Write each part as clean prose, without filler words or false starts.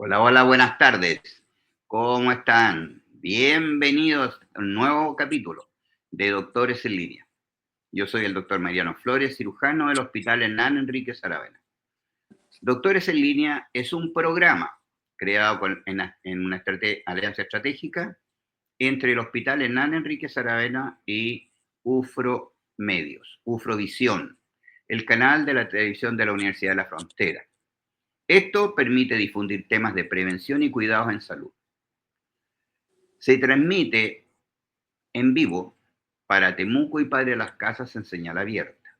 Hola, hola, buenas tardes. ¿Cómo están? Bienvenidos a un nuevo capítulo de Doctores en Línea. Yo soy el doctor Mariano Flores, cirujano del Hospital Hernán Enríquez Aravena. Doctores en Línea es un programa creado en una alianza estratégica entre el Hospital Hernán Enríquez Aravena y UFRO Medios, UFROvisión, el canal de la televisión de la Universidad de la Frontera. Esto permite difundir temas de prevención y cuidados en salud. Se transmite en vivo para Temuco y Padre Las Casas en señal abierta.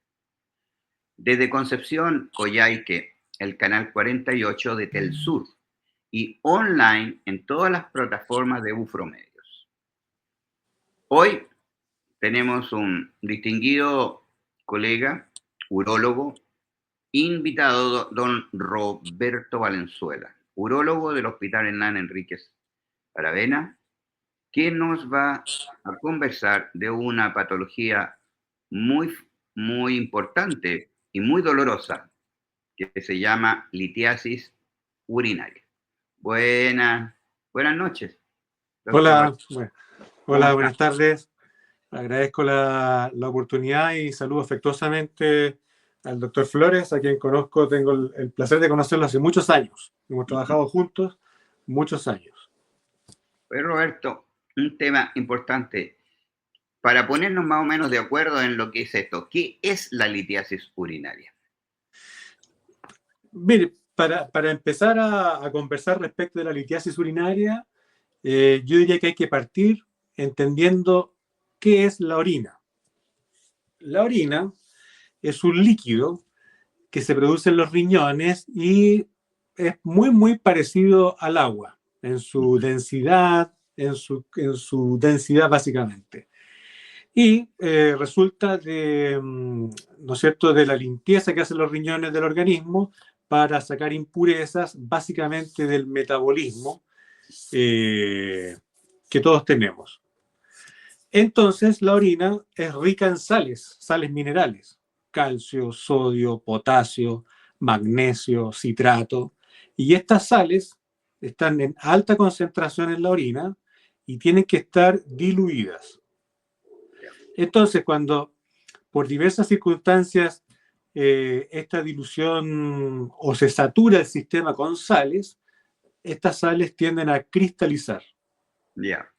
Desde Concepción, Coyhaique, el canal 48 de Telsur y online en todas las plataformas de UFRO Medios. Hoy tenemos un distinguido colega, urólogo, invitado, don Roberto Valenzuela, urólogo del Hospital Hernán Enríquez Aravena, que nos va a conversar de una patología muy, muy importante y muy dolorosa, que se llama litiasis urinaria. Buenas noches, doctor. Hola, buenas tardes. Agradezco la oportunidad y saludo afectuosamente al doctor Flores, a quien conozco, tengo el placer de conocerlo hace muchos años. Hemos trabajado juntos muchos años. Pues Roberto, un tema importante para ponernos más o menos de acuerdo en lo que es esto. ¿Qué es la litiasis urinaria? Mire, para empezar a conversar respecto de la litiasis urinaria, yo diría que hay que partir entendiendo qué es la orina. La orina es un líquido que se produce en los riñones y es muy parecido al agua en su densidad, en su densidad básicamente. Y resulta de, ¿no es cierto?, de la limpieza que hacen los riñones del organismo para sacar impurezas básicamente del metabolismo que todos tenemos. Entonces la orina es rica en sales minerales, calcio, sodio, potasio, magnesio, citrato, y estas sales están en alta concentración en la orina y tienen que estar diluidas. Entonces, cuando por diversas circunstancias esta dilución o se satura el sistema con sales, estas sales tienden a cristalizar. Yeah.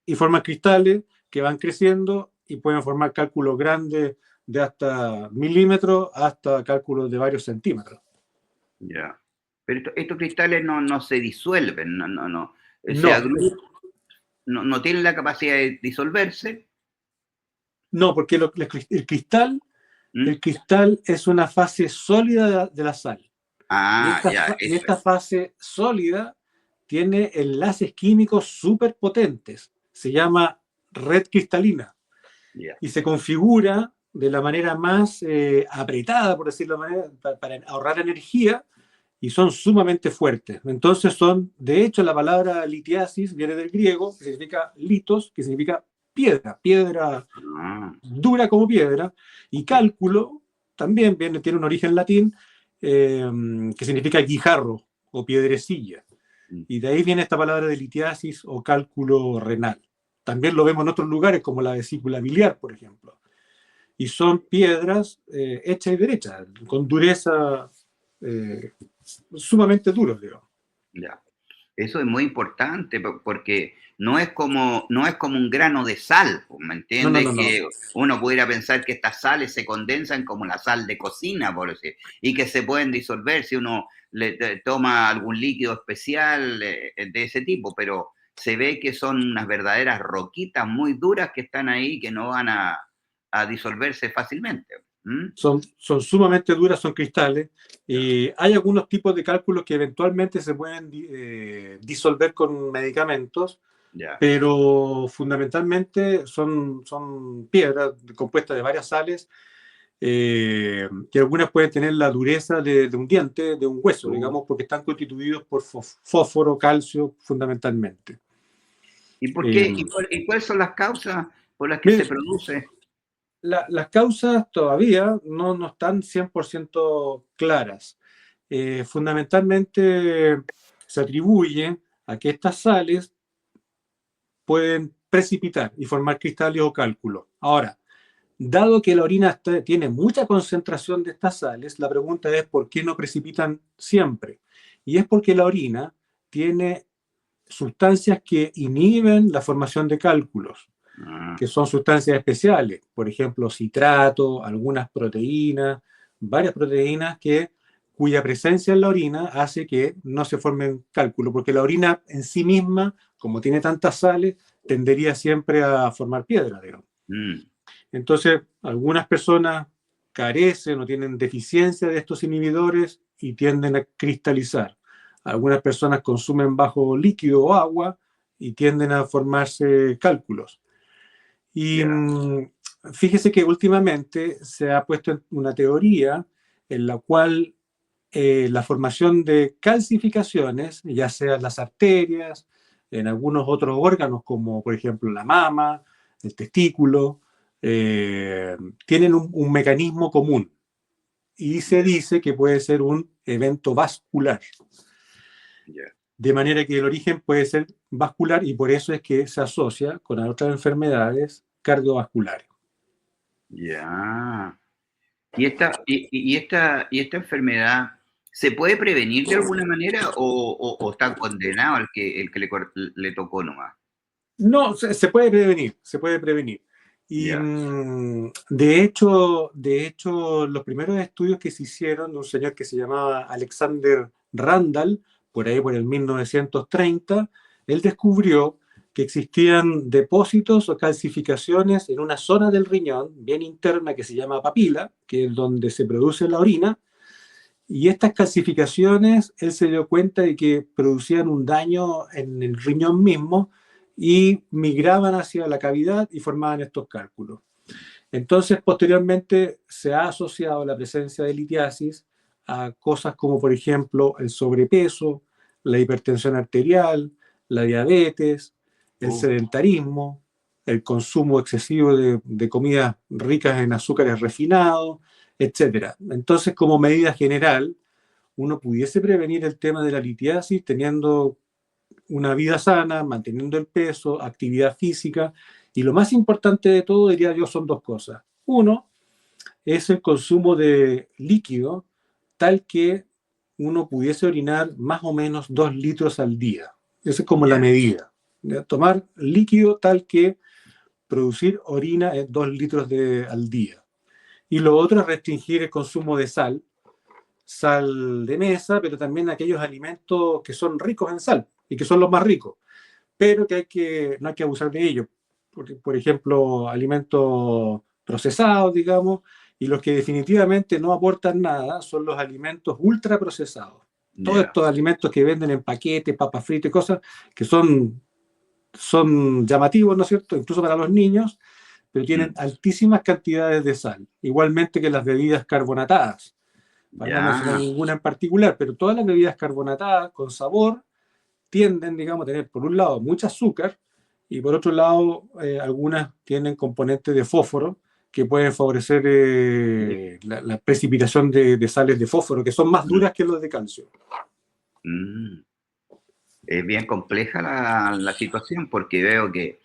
Y forman cristales que van creciendo y pueden formar cálculos grandes de hasta milímetros hasta cálculos de varios centímetros. Ya. Pero estos cristales no se disuelven, no. No tienen la capacidad de disolverse. No, porque el cristal es una fase sólida de la sal. Y esta fase sólida tiene enlaces químicos súper potentes. Se llama red cristalina. Yeah. Y se configura de la manera más apretada, por decirlo de manera, para ahorrar energía, y son sumamente fuertes. Entonces de hecho, la palabra litiasis viene del griego, que significa litos, que significa piedra dura como piedra, y cálculo también tiene un origen latín, que significa guijarro o piedrecilla. Y de ahí viene esta palabra de litiasis o cálculo renal. También lo vemos en otros lugares, como la vesícula biliar, por ejemplo. Y son piedras hechas y derechas, con dureza sumamente duros, digamos. Ya. Eso es muy importante porque no es como un grano de sal, ¿me entiendes? No. Que uno pudiera pensar que estas sales se condensan como la sal de cocina, por decir, y que se pueden disolver si uno toma algún líquido especial de ese tipo, pero se ve que son unas verdaderas roquitas muy duras que están ahí que no van a disolverse fácilmente. Son sumamente duras, son cristales, y hay algunos tipos de cálculos que eventualmente se pueden disolver con medicamentos, pero fundamentalmente son piedras compuestas de varias sales, que algunas pueden tener la dureza de un diente, de un hueso, digamos, porque están constituidos por fósforo, calcio, fundamentalmente. ¿Y por qué? ¿Y cuáles son las causas por las que se produce? Las causas todavía no están 100% claras. Fundamentalmente se atribuye a que estas sales pueden precipitar y formar cristales o cálculos. Ahora, dado que la orina tiene mucha concentración de estas sales, la pregunta es ¿por qué no precipitan siempre? Y es porque la orina tiene sustancias que inhiben la formación de cálculos, Ah, que son sustancias especiales, por ejemplo, citrato, algunas proteínas, varias proteínas cuya presencia en la orina hace que no se formen cálculos, porque la orina en sí misma, como tiene tantas sales, tendería siempre a formar piedra, digamos. mm, Entonces, algunas personas carecen o tienen deficiencia de estos inhibidores y tienden a cristalizar. Algunas personas consumen bajo líquido o agua y tienden a formarse cálculos. Y ya. fíjese que últimamente se ha puesto en una teoría en la cual la formación de calcificaciones, ya sea en las arterias, en algunos otros órganos como por ejemplo la mama, el testículo, tienen un mecanismo común y se Ya, dice que puede ser un evento vascular. ya. De manera que el origen puede ser vascular y por eso es que se asocia con otras enfermedades cardiovasculares. Ya. ¿Y esta enfermedad se puede prevenir de alguna manera o está condenado el que le tocó nomás? No, se puede prevenir, se puede prevenir. Y Ya. de hecho, los primeros estudios que se hicieron de un señor que se llamaba Alexander Randall, por ahí por el 1930, él descubrió que existían depósitos o calcificaciones en una zona del riñón bien interna que se llama papila, que es donde se produce la orina, y estas calcificaciones, él se dio cuenta de que producían un daño en el riñón mismo y migraban hacia la cavidad y formaban estos cálculos. Entonces, posteriormente se ha asociado la presencia de litiasis a cosas como, por ejemplo, el sobrepeso, la hipertensión arterial, la diabetes, el Uh, sedentarismo, el consumo excesivo de comidas ricas en azúcares refinados, etcétera. Entonces, como medida general, uno pudiese prevenir el tema de la litiasis teniendo una vida sana, manteniendo el peso, actividad física. Y lo más importante de todo, diría yo, son dos cosas. Uno es el consumo de líquido tal que uno pudiese orinar más o menos 2 litros al día. Esa es como la ya. medida. ¿Ya? Tomar líquido tal que producir orina en 2 litros al día. Y lo otro es restringir el consumo de sal de mesa, pero también aquellos alimentos que son ricos en sal y que son los más ricos, pero que no hay que abusar de ellos. Por ejemplo, alimentos procesados, digamos, y los que definitivamente no aportan nada son los alimentos ultraprocesados. Todos Ya. estos alimentos que venden en paquete, papas fritas y cosas que son llamativos, ¿no es cierto? Incluso para los niños, pero tienen Mm, altísimas cantidades de sal, igualmente que las bebidas carbonatadas para no mencionar ya. ninguna en particular, pero todas las bebidas carbonatadas con sabor tienden, digamos, a tener por un lado mucho azúcar y por otro lado algunas tienen componentes de fósforo que pueden favorecer la precipitación de sales de fósforo, que son más Mm, duras que los de calcio. mm. Es bien compleja la situación porque veo que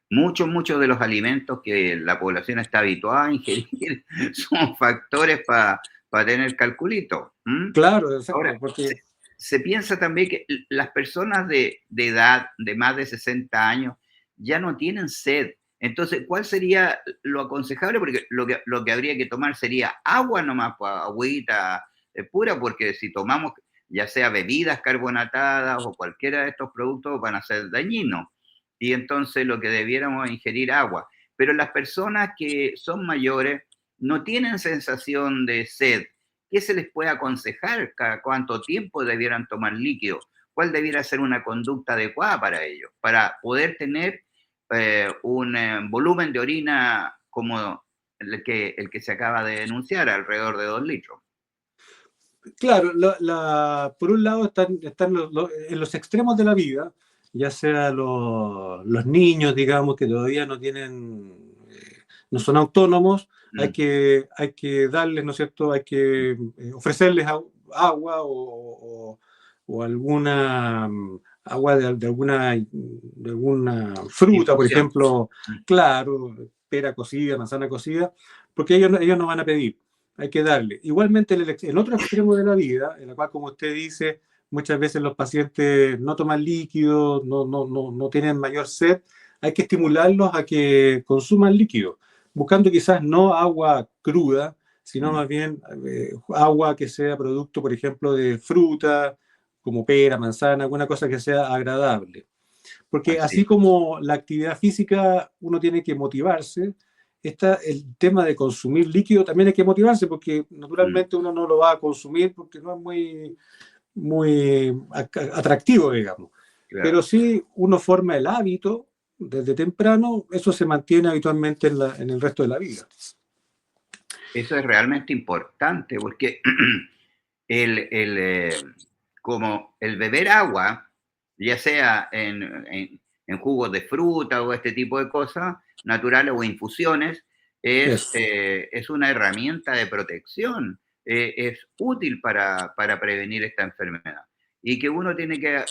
muchos de los alimentos que la población está habituada a ingerir son factores para tener calculito. ¿M? Claro, Ahora, exacto, se, porque se piensa también que las personas de edad de más de 60 años ya no tienen sed. Entonces, ¿cuál sería lo aconsejable? Porque lo que habría que tomar sería agua nomás, pues, agüita pura, porque si tomamos ya sea bebidas carbonatadas o cualquiera de estos productos van a ser dañinos. Y entonces lo que debiéramos es ingerir agua. Pero las personas que son mayores no tienen sensación de sed. ¿Qué se les puede aconsejar? ¿Cada cuánto tiempo debieran tomar líquido? ¿Cuál debiera ser una conducta adecuada para ellos? Para poder tener un volumen de orina como el que se acaba de denunciar, alrededor de 2 litros. claro, por un lado están en los extremos de la vida, ya sea los niños, digamos, que todavía no son autónomos, hay Mm, que, hay que darles, ¿no es cierto? Hay que ofrecerles agua o alguna agua de alguna fruta, por Infusión. ejemplo, claro, pera cocida, manzana cocida, porque ellos no van a pedir, hay que darle. Igualmente, el otro extremo de la vida, en la cual, como usted dice, muchas veces los pacientes no toman líquidos, no tienen mayor sed, hay que estimularlos a que consuman líquido, buscando quizás no agua cruda, sino más bien agua que sea producto, por ejemplo, de fruta, como pera, manzana, alguna cosa que sea agradable. Porque Así así es. como la actividad física uno tiene que motivarse, el tema de consumir líquido también hay que motivarse, porque Mm, naturalmente uno no lo va a consumir porque no es muy atractivo, digamos. Pero claro. si uno forma el hábito desde temprano, eso se mantiene habitualmente en el resto de la vida. Eso es realmente importante porque el, el, eh, como el beber agua, ya sea en jugos de fruta o este tipo de cosas naturales o infusiones, Eso. es una herramienta de protección, es útil para prevenir esta enfermedad. Y que uno tiene que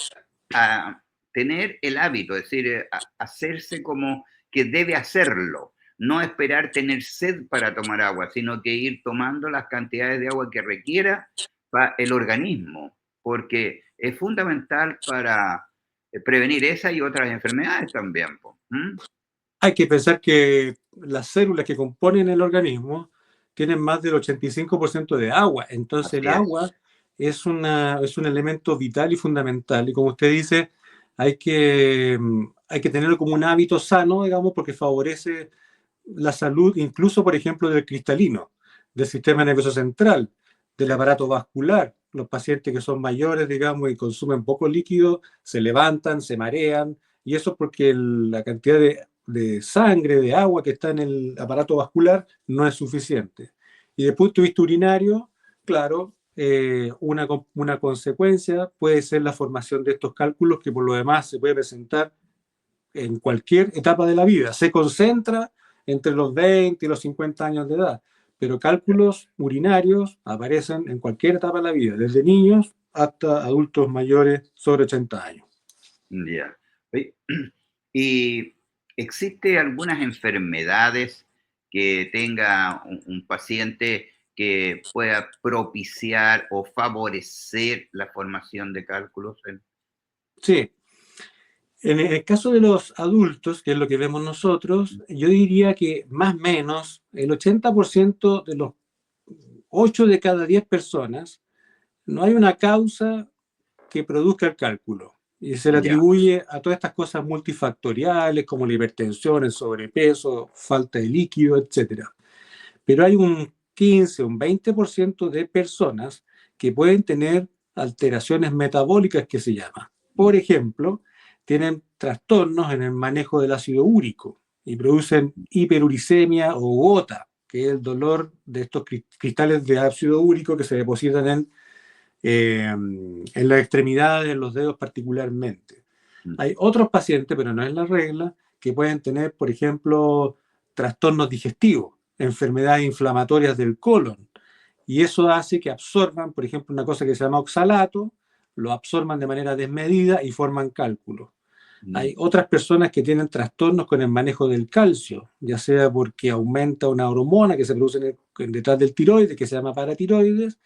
tener el hábito, es decir, hacerse como que debe hacerlo, no esperar tener sed para tomar agua, sino que ir tomando las cantidades de agua que requiera el organismo, porque es fundamental para prevenir esa y otras enfermedades también. ¿Mm? Hay que pensar que las células que componen el organismo tienen más del 85% de agua. Entonces el Así es. agua es un elemento vital y fundamental. Y como usted dice, hay que tenerlo como un hábito sano, digamos, porque favorece la salud, incluso, por ejemplo, del cristalino, del sistema nervioso central, del Sí. aparato vascular. Los pacientes que son mayores, digamos, y consumen poco líquido, se levantan, se marean, y eso es porque la cantidad de sangre, de agua que está en el aparato vascular no es suficiente. Y desde el punto de vista urinario, claro, una consecuencia puede ser la formación de estos cálculos que por lo demás se puede presentar en cualquier etapa de la vida. Se concentra entre los 20 y los 50 años de edad, pero cálculos urinarios aparecen en cualquier etapa de la vida, desde niños hasta adultos mayores sobre 80 años. Ya. Oye, ¿y existe algunas enfermedades que tenga un paciente que pueda propiciar o favorecer la formación de cálculos? Sí, en el caso de los adultos, que es lo que vemos nosotros, yo diría que más o menos el 80% de los 8 de cada 10 personas, no hay una causa que produzca el cálculo. Y se le Ya. atribuye a todas estas cosas multifactoriales como la hipertensión, el sobrepeso, falta de líquido, etcétera. Pero hay un 15, un 20% de personas que pueden tener alteraciones metabólicas que se llaman. Por ejemplo, tienen trastornos en el manejo del ácido úrico y producen hiperuricemia o gota, que es el dolor de estos cristales de ácido úrico que se depositan en las extremidades, en los dedos particularmente. Mm, Hay otros pacientes, pero no es la regla, que pueden tener, por ejemplo, trastornos digestivos, enfermedades inflamatorias del colon, y eso hace que absorban, por ejemplo, una cosa que se llama oxalato, lo absorban de manera desmedida y forman cálculos. mm, Hay otras personas que tienen trastornos con el manejo del calcio, ya sea porque aumenta una hormona que se produce detrás del tiroides, que se llama paratiroides,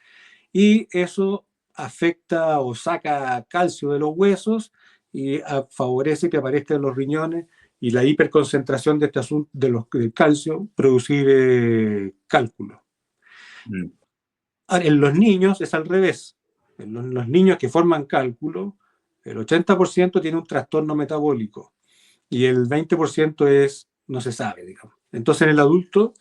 y eso afecta o saca calcio de los huesos y favorece que aparezcan en los riñones y la hiperconcentración de este asunto del calcio producir cálculo. mm. Ahora, en los niños es al revés. En los niños que forman cálculo, el 80% tiene un trastorno metabólico y el 20% no se sabe, digamos. Entonces en el adulto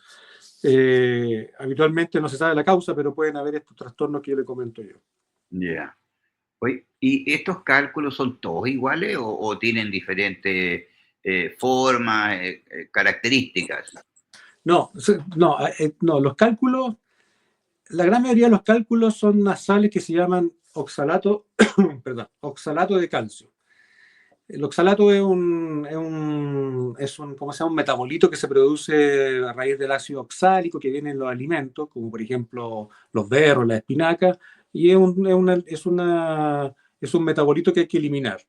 habitualmente no se sabe la causa, pero pueden haber estos trastornos que yo le comento yo. Ya. Oye, ¿y estos cálculos son todos iguales o tienen diferentes formas, características? No, no, los cálculos, la gran mayoría de los cálculos son unas sales que se llaman oxalato, perdón, oxalato de calcio. El oxalato ¿cómo se llama? Un metabolito que se produce a raíz del ácido oxálico que viene en los alimentos, como por ejemplo los berros, la espinaca, y es una Es un metabolito que hay que eliminar.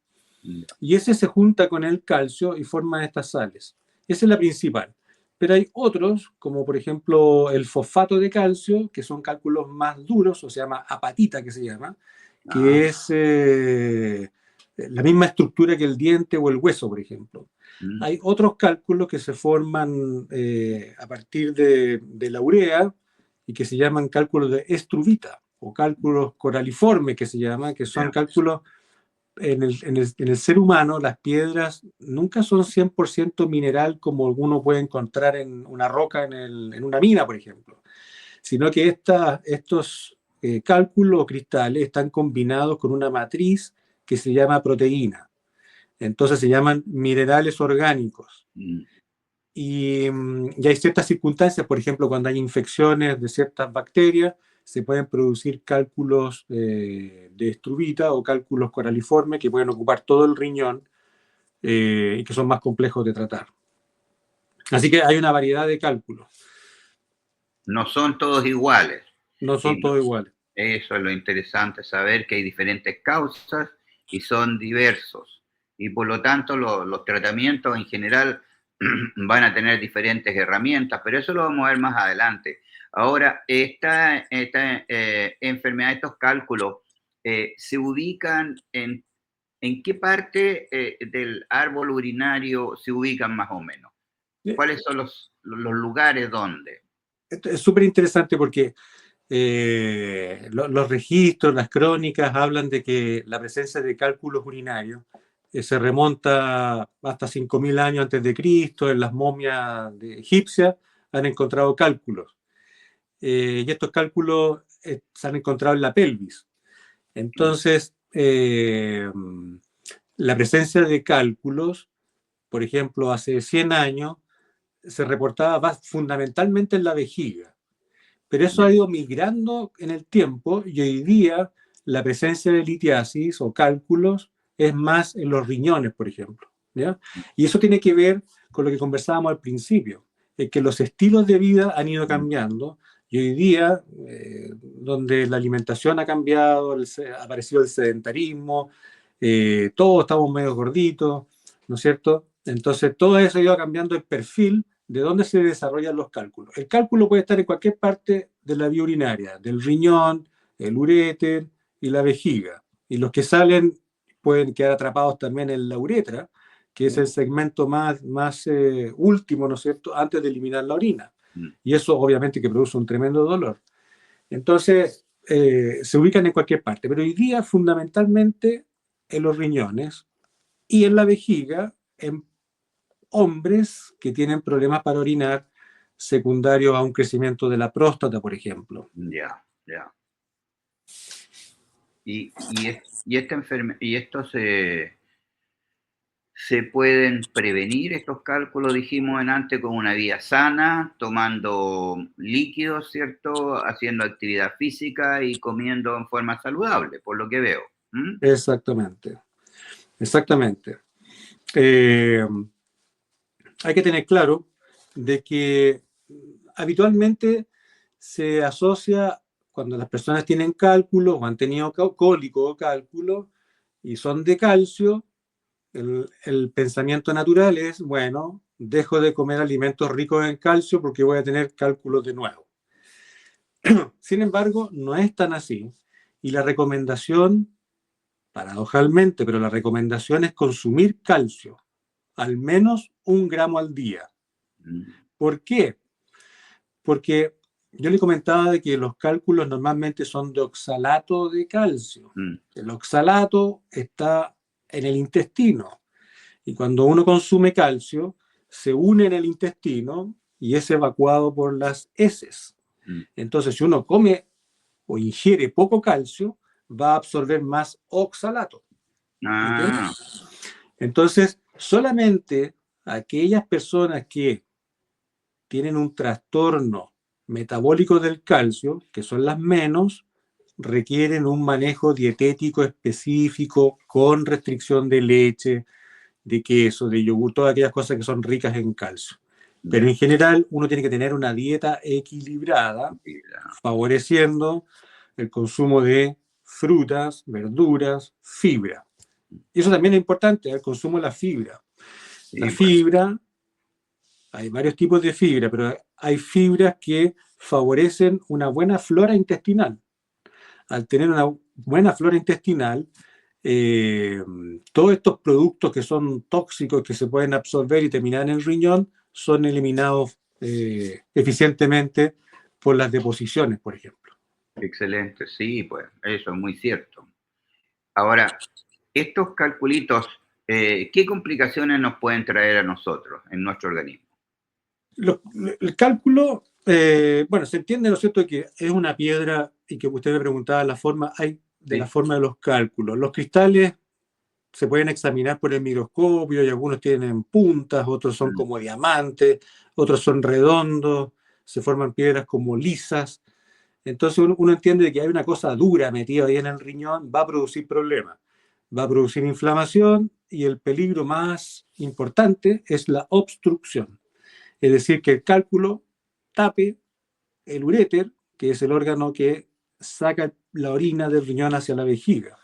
Y ese se junta con el calcio y forma estas sales. Esa es la principal. Pero hay otros, como por ejemplo el fosfato de calcio, que son cálculos más duros, o se llama apatita, que se llama, que es la misma estructura que el diente o el hueso, por ejemplo. Hay otros cálculos que se forman a partir de la urea y que se llaman cálculos de estruvita o cálculos coraliformes, que se llama, que son cálculos en el ser humano. Las piedras nunca son 100% mineral como uno puede encontrar en una roca en una mina, por ejemplo, sino que estos cálculos o cristales están combinados con una matriz que se llama proteína. Entonces se llaman minerales orgánicos. Y hay ciertas circunstancias, por ejemplo, cuando hay infecciones de ciertas bacterias, se pueden producir cálculos de estruvita o cálculos coraliformes que pueden ocupar todo el riñón y que son más complejos de tratar. Así que hay una variedad de cálculos. No son todos iguales. No son todos iguales. Eso es lo interesante, saber que hay diferentes causas y son diversos. Y por lo tanto los tratamientos en general van a tener diferentes herramientas, pero eso lo vamos a ver más adelante. Ahora, esta enfermedad, estos cálculos, ¿se ubican en qué parte del árbol urinario se ubican más o menos? ¿Cuáles son los lugares donde? Esto es súper interesante porque los registros, las crónicas hablan de que la presencia de cálculos urinarios se remonta hasta 5.000 años antes de Cristo. En las momias egipcias han encontrado cálculos. Y estos cálculos se han encontrado en la pelvis. Entonces, la presencia de cálculos, por ejemplo, hace 100 años, se reportaba fundamentalmente en la vejiga. Pero eso ha ido migrando en el tiempo y hoy día la presencia de litiasis o cálculos es más en los riñones, por ejemplo, ¿ya? Y eso tiene que ver con lo que conversábamos al principio, que los estilos de vida han ido cambiando y hoy día, donde la alimentación ha cambiado, ha aparecido el sedentarismo, todos estamos medio gorditos, ¿no es cierto? Entonces todo eso ha ido cambiando el perfil de dónde se desarrollan los cálculos. El cálculo puede estar en cualquier parte de la vía urinaria, del riñón, el uréter y la vejiga. Y los que salen pueden quedar atrapados también en la uretra, que es el segmento más último, ¿no es cierto?, antes de eliminar la orina. Y eso obviamente que produce un tremendo dolor. Entonces, se ubican en cualquier parte, pero hoy día fundamentalmente en los riñones y en la vejiga, en hombres que tienen problemas para orinar secundarios a un crecimiento de la próstata, por ejemplo. Ya. Y estos se pueden prevenir, estos cálculos, dijimos antes, con una vida sana, tomando líquidos, ¿cierto? Haciendo actividad física y comiendo en forma saludable, por lo que veo. Exactamente. Hay que tener claro de que habitualmente se asocia cuando las personas tienen cálculo o han tenido cólico o cálculo y son de calcio, el pensamiento natural es, bueno, dejo de comer alimentos ricos en calcio porque voy a tener cálculos de nuevo. Sin embargo, no es tan así. Y la recomendación, paradojalmente, pero la recomendación es consumir calcio, al menos 1 gramo al día. ¿Por qué? Porque yo le comentaba de que los cálculos normalmente son de oxalato de calcio. El oxalato está en el intestino y cuando uno consume calcio se une en el intestino y es evacuado por las heces. Entonces, si uno come o ingiere poco calcio, va a absorber más oxalato. ¿Okay? Entonces, solamente aquellas personas que tienen un trastorno metabólico del calcio, que son las menos, requieren un manejo dietético específico con restricción de leche, de queso, de yogur, todas aquellas cosas que son ricas en calcio. Pero en general uno tiene que tener una dieta equilibrada, favoreciendo el consumo de frutas, verduras, fibra. Y eso también es importante, el consumo de la fibra. La Sí, pues. fibra, hay varios tipos de fibra, pero hay fibras que favorecen una buena flora intestinal. Al tener una buena flora intestinal, eh, todos estos productos que son tóxicos, que se pueden absorber y terminar en el riñón, son eliminados eficientemente por las deposiciones, por ejemplo. Excelente, sí, pues eso es muy cierto. Ahora, estos calculitos, ¿qué complicaciones nos pueden traer a nosotros en nuestro organismo? El cálculo, bueno, se entiende, ¿no es cierto?, que es una piedra y que usted me preguntaba la forma, hay de la Sí. forma de los cálculos. Los cristales se pueden examinar por el microscopio y algunos tienen puntas, otros son como diamantes, otros son redondos, se forman piedras como lisas. Entonces uno entiende que hay una cosa dura metida ahí en el riñón, va a producir problemas, va a producir inflamación y el peligro más importante es la obstrucción. Es decir, que el cálculo tape el uréter, que es el órgano que saca la orina del riñón hacia la vejiga.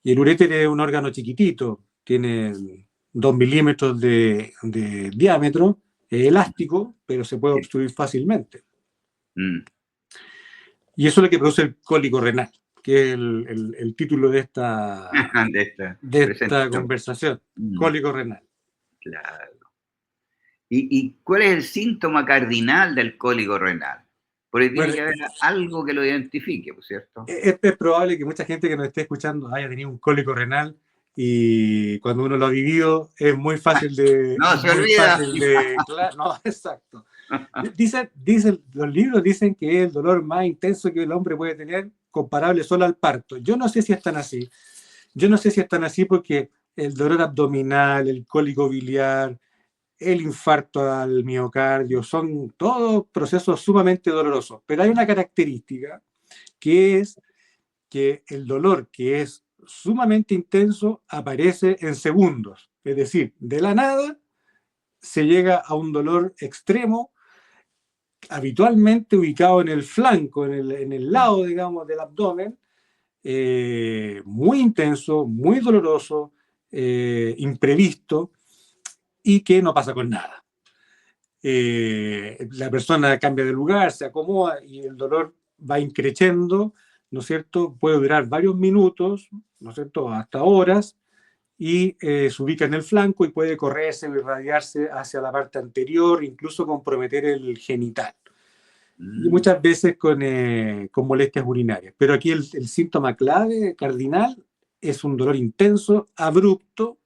Y el uréter es un órgano chiquitito, tiene 2 milímetros de diámetro, es elástico, pero se puede obstruir fácilmente. Mm. Y eso es lo que produce el cólico renal, que es el título de De esta esta presentación. conversación, cólico renal. Claro. ¿Y cuál es el síntoma cardinal del cólico renal? Porque tiene Bueno, que haber algo que lo identifique, ¿por cierto? es probable que mucha gente que nos esté escuchando haya tenido un cólico renal y cuando uno lo ha vivido es muy fácil de... No, Es se muy olvida. fácil de no, exacto. Los libros dicen que es el dolor más intenso que el hombre puede tener, comparable solo al parto. Yo no sé si están así. Yo no sé si están así porque el dolor abdominal, el cólico biliar, el infarto al miocardio, son todos procesos sumamente dolorosos. Pero hay una característica que es que el dolor, que es sumamente intenso, aparece en segundos. Es decir, de la nada se llega a un dolor extremo, habitualmente ubicado en el flanco, en el lado, digamos, del abdomen, muy intenso, muy doloroso, imprevisto y que no pasa con nada. La persona cambia de lugar, se acomoda y el dolor va increciendo, ¿no es cierto? Puede durar varios minutos, ¿no es cierto? Hasta horas y se ubica en el flanco y puede correrse o irradiarse hacia la parte anterior, incluso comprometer el genital. Y muchas veces con molestias urinarias. Pero aquí el síntoma clave, cardinal, es un dolor intenso, abrupto,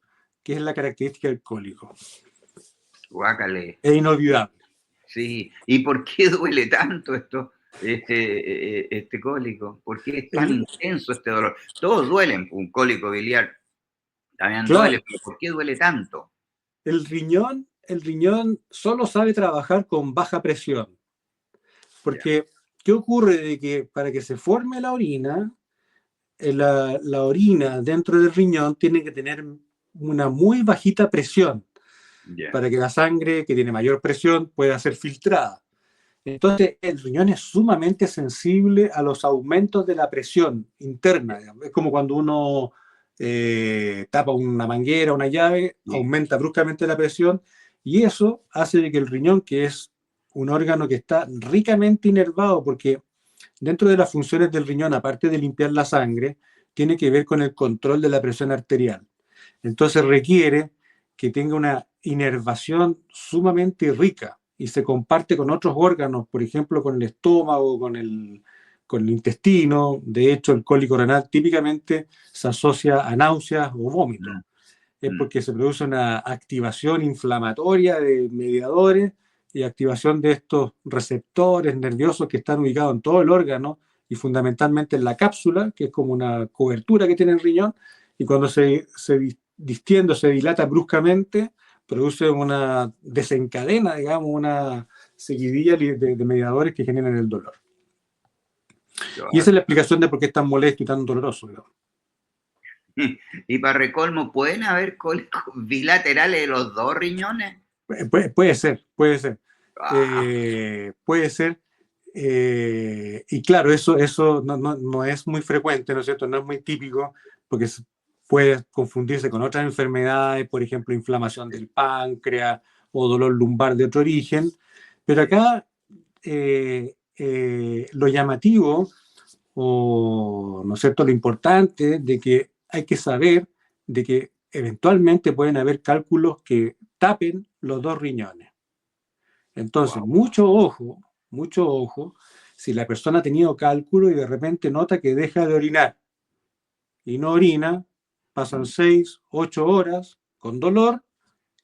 que es la característica del cólico. Guácale. Es inolvidable. Sí. ¿Y por qué duele tanto este cólico? ¿Por qué es tan intenso este dolor? Todos duelen, un cólico biliar también Claro, duele, pero ¿por qué duele tanto? el riñón solo sabe trabajar con baja presión. Ya. Porque, ¿qué ocurre? De que para que se forme la orina, la orina dentro del riñón tiene que tener una muy bajita presión Ya. para que la sangre, que tiene mayor presión, pueda ser filtrada. Entonces, el riñón es sumamente sensible a los aumentos de la presión interna. Es como cuando uno tapa una manguera, una llave, Sí. aumenta bruscamente la presión y eso hace de que el riñón, que es un órgano que está ricamente inervado, porque dentro de las funciones del riñón, aparte de limpiar la sangre, tiene que ver con el control de la presión arterial. Entonces requiere que tenga una inervación sumamente rica y se comparte con otros órganos, por ejemplo, con el estómago, con el intestino. De hecho, el cólico renal típicamente se asocia a náuseas o vómitos. Es porque se produce una activación inflamatoria de mediadores y activación de estos receptores nerviosos que están ubicados en todo el órgano y fundamentalmente en la cápsula, que es como una cobertura que tiene el riñón, y cuando se distiende, se dilata bruscamente, produce desencadena, digamos, una seguidilla de mediadores que generan el dolor. Y esa es la explicación de por qué es tan molesto y tan doloroso, digamos. Y para recolmo, ¿pueden haber cólicos bilaterales de los dos riñones? Puede ser, puede ser. Ah, Puede ser. Y claro, eso no es muy frecuente, ¿no es cierto? No es muy típico, porque puede confundirse con otras enfermedades, por ejemplo, inflamación del páncreas o dolor lumbar de otro origen. Pero Sí. acá lo llamativo, o ¿no es cierto?, lo importante de que hay que saber de que eventualmente pueden haber cálculos que tapen los dos riñones. Entonces, Wow. mucho ojo, si la persona ha tenido cálculo y de repente nota que deja de orinar y no orina, pasan 6, 8 horas con dolor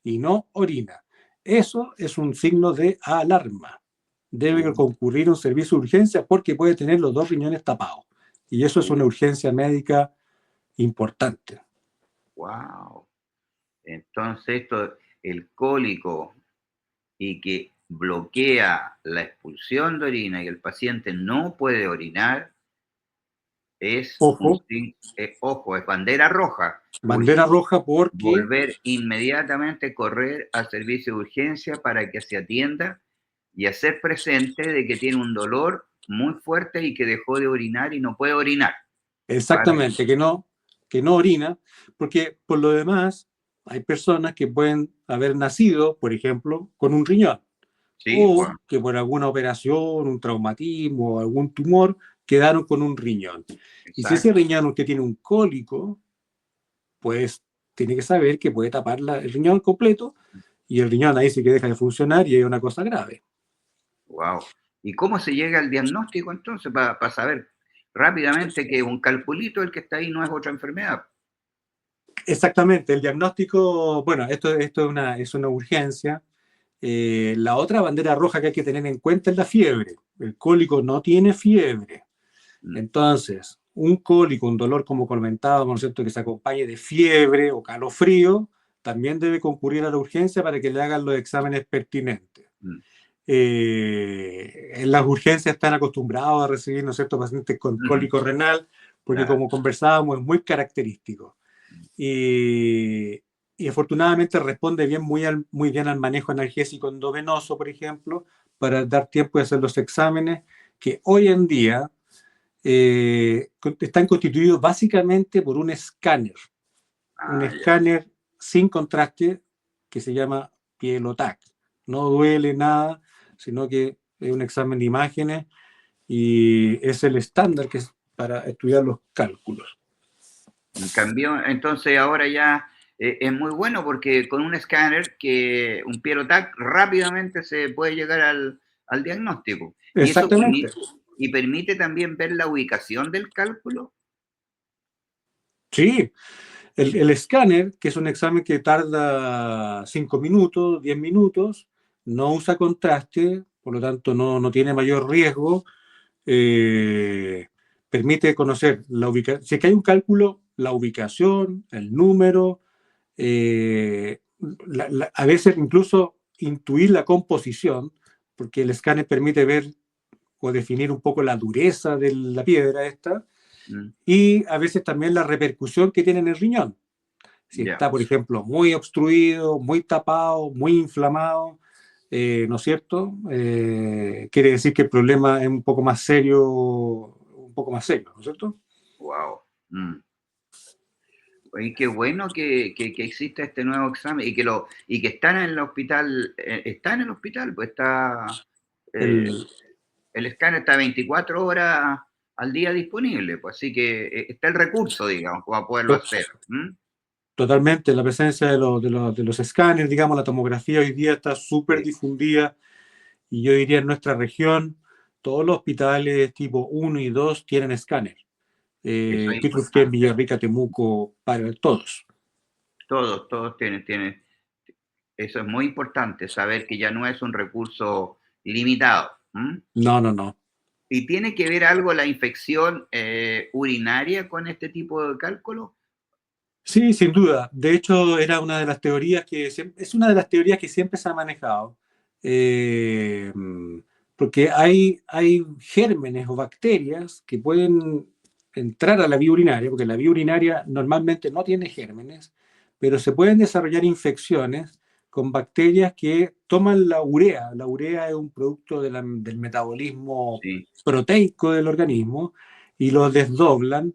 y no orina. Eso es un signo de alarma. Debe concurrir a un servicio de urgencia porque puede tener los dos riñones tapados. Y eso es una urgencia médica importante. Wow. Entonces, el cólico y que bloquea la expulsión de orina y el paciente no puede orinar, es Ojo, ojo, es bandera roja. bandera roja porque Volver inmediatamente, correr al servicio de urgencia para que se atienda y hacer presente de que tiene un dolor muy fuerte y que dejó de orinar y no puede orinar. exactamente, que no orina, porque por lo demás hay personas que pueden haber nacido, por ejemplo, con un riñón, Sí, o bueno, que por alguna operación, un traumatismo o algún tumor quedaron con un riñón. Y si ese exacto. riñón usted tiene un cólico, pues tiene que saber que puede tapar el riñón completo y el riñón ahí sí que deja de funcionar y hay una cosa grave. Wow. ¿Y cómo se llega al diagnóstico entonces para saber rápidamente que un calculito el que está ahí no es otra enfermedad? Exactamente, el diagnóstico, bueno, es una urgencia. La otra bandera roja que hay que tener en cuenta es la fiebre. El cólico no tiene fiebre. Mm, Entonces, un cólico, un dolor como comentaba, ¿no es cierto?, que se acompañe de fiebre o calofrío, también debe concurrir a la urgencia para que le hagan los exámenes pertinentes. mm, En las urgencias están acostumbrados a recibir, ¿no es cierto?, pacientes con mm, cólico renal, porque claro. como conversábamos, es muy característico. Y, y afortunadamente responde bien, muy bien al manejo analgésico endovenoso, por ejemplo, para dar tiempo de hacer los exámenes, que hoy en día están constituidos básicamente por un Ah, ya. escáner sin contraste que se llama Pielotac. No duele nada, sino que es un examen de imágenes y es el estándar que es para estudiar los cálculos. En cambio, entonces ahora ya es muy bueno porque con un escáner, que un Pierotac, rápidamente se puede llegar al diagnóstico. Y eso Exactamente. permite también ver la ubicación del cálculo. Sí, el escáner, que es un examen que tarda 5 minutos, 10 minutos, no usa contraste, por lo tanto no tiene mayor riesgo, eh, permite conocer la ubicación, si es que hay un cálculo, la ubicación, el número, a veces incluso intuir la composición, porque el escáner permite ver o definir un poco la dureza de la piedra esta, Mm, y a veces también la repercusión que tiene en el riñón. Si ya. está, por ejemplo, muy obstruido, muy tapado, muy inflamado, ¿no es cierto? Quiere decir que el problema es un poco más serio, ¿no es cierto? Wow. Oye, qué bueno que exista este nuevo examen y que están en el hospital, pues eh, El, el escáner está 24 horas al día disponible, pues así que está el recurso, digamos, para poderlo to- hacer. ¿Mm? Totalmente, la presencia de los escáneres, digamos, la tomografía hoy día está súper Sí, difundida y yo diría en nuestra región, todos los hospitales tipo 1 y 2 tienen escáner. eso es Pitrufquén, importante. Villarrica, Temuco, para todos. Todos tienen, eso es muy importante, saber que ya no es un recurso limitado. ¿Mm? No. ¿Y tiene que ver algo la infección urinaria con este tipo de cálculo? Sí, sin duda. De hecho, era una de las teorías es una de las teorías que siempre se ha manejado. Eh, Porque hay gérmenes o bacterias que pueden entrar a la vía urinaria, porque la vía urinaria normalmente no tiene gérmenes, pero se pueden desarrollar infecciones con bacterias que toman la urea. La urea es un producto del metabolismo Sí, proteico del organismo y lo desdoblan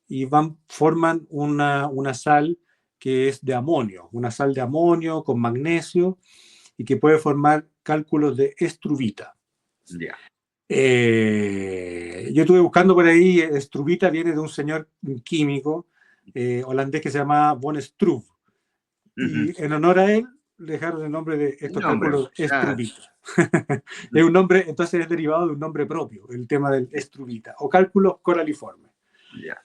y forman una sal que es de amonio, una sal de amonio con magnesio y que puede formar cálculos de estruvita. ya. Yo estuve buscando por ahí, estruvita viene de un señor químico holandés que se llama von Struve, Ujú. y en honor a él le dejaron el nombre de El estos nombre, cálculos claro. estruvita. Es un nombre, entonces es derivado de un nombre propio, el tema del estruvita, o cálculos coraliformes. Ya.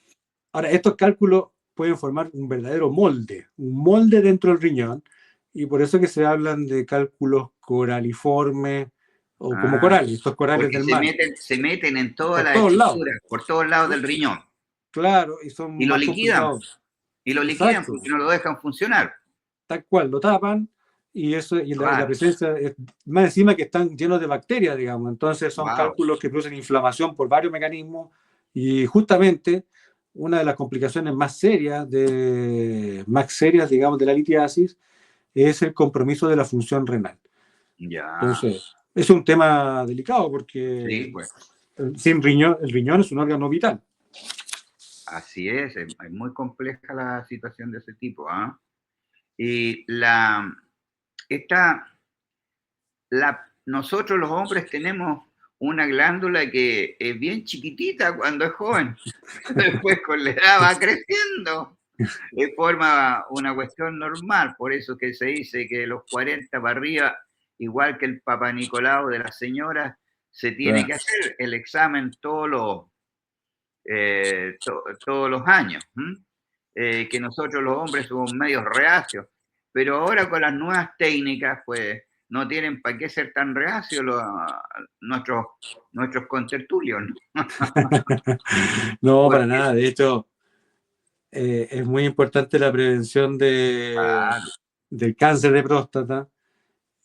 Ahora, estos cálculos pueden formar un verdadero molde, un molde dentro del riñón, y por eso que se hablan de cálculos coraliformes o como Ah, corales, estos corales porque del mar, se meten en todas por las todos lados. estructuras, por todos lados del riñón, Claro, y y son lo más liquidan, complicados. y lo liquidan Exacto, porque no lo dejan funcionar. tal cual, lo tapan y eso y la Claro, presencia, más encima que están llenos de bacterias, digamos, entonces son wow, cálculos que producen inflamación por varios mecanismos y justamente una de las complicaciones más serias, digamos, de la litiasis es el compromiso de la función renal. ya, Entonces, es un tema delicado sí, porque pues, sin riñón, el riñón es un órgano vital. así es muy compleja la situación de ese tipo, ¿ah? Y esta, nosotros los hombres tenemos una glándula que es bien chiquitita cuando es joven, después con la edad va creciendo, forma una cuestión normal, por eso que se dice que de los 40 para arriba, igual que el Papa Nicolau de las señoras, se tiene Claro. que hacer el examen todos los años, que nosotros los hombres somos medios reacios, pero ahora con las nuevas técnicas, pues no tienen para qué ser tan reacios nuestros, nuestros contertulios, ¿no? No, para Porque, nada. De hecho, es muy importante la prevención claro, del cáncer de próstata.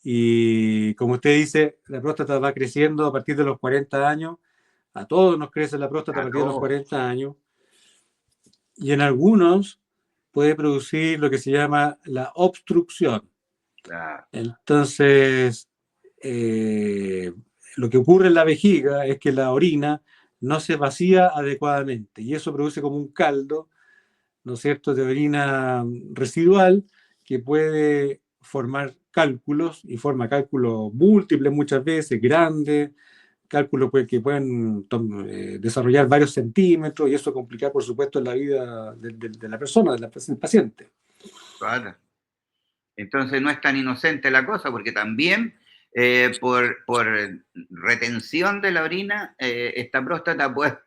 Y como usted dice, la próstata va creciendo a partir de los 40 años. A todos nos crece la próstata a a partir de los todos, 40 años. Y en algunos puede producir lo que se llama la obstrucción. claro, Entonces, eh, lo que ocurre en la vejiga es que la orina no se vacía adecuadamente y eso produce como un caldo, ¿no es cierto?, de orina residual que puede formar cálculos y forma cálculos múltiples muchas veces, grandes, cálculos que pueden desarrollar varios centímetros y eso complicar, por supuesto, la vida de la persona, del paciente. claro. Entonces no es tan inocente la cosa, porque también por retención de la orina, esta próstata puede